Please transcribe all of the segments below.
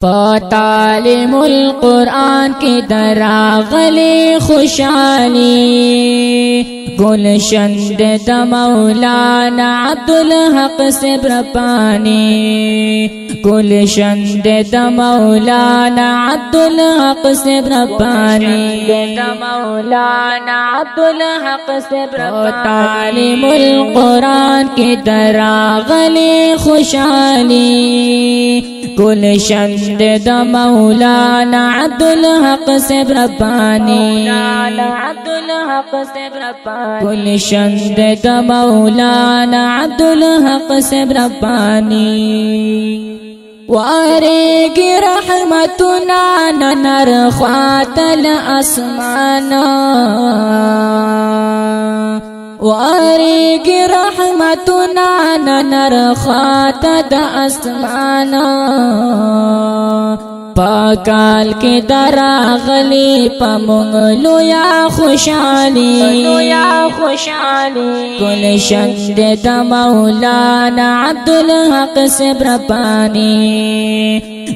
तालीमुल कुरान की दरागले खुशाली गुलशन द मौलाना अब्दुल हक से ब्रपानी गुलशन द मौलाना अब्दुल हक से ब्रपानी मौलाना अब्दुल हक से तालीमुल कुरान की दरागले खुशाली गुलशन द मौलाना अब्दुल हक से ब्रपानी अब्दुल हक से ब्रपानी गुलशन द मौलाना अब्दुल हक से ब्रपानी वारेगी रहमतुना नर ख्वातल आसमाना वारेगी रहमतुना नर ख्वातल आसमाना पाकाल के दरागली पमुंगलो या खुशाली गुलशन द मौलाना अब्दुल हक से ब्रपानी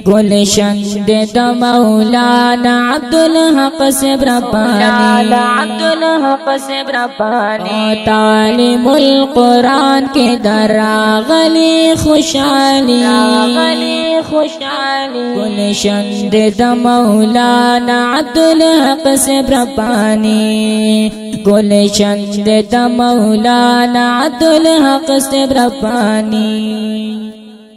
गुलशन द मौलाना अब्दुल हक से ब्रपानी अब्दुल हक से ब्रपानी तालीमुल कुरान के दरागली खुशाली गुलशन द मौलाना अब्दुल हक से ब्रपानी गुलशन द मौलाना अब्दुल हक से ब्रपानी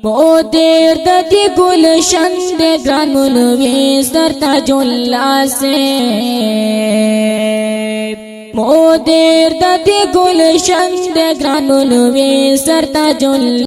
मोदेर ददी गुलशन द ग्रानुल वेसर ताजुल्ला से मोदेर ददी गुलशन द ग्रानुल वेसर ताजुल्ला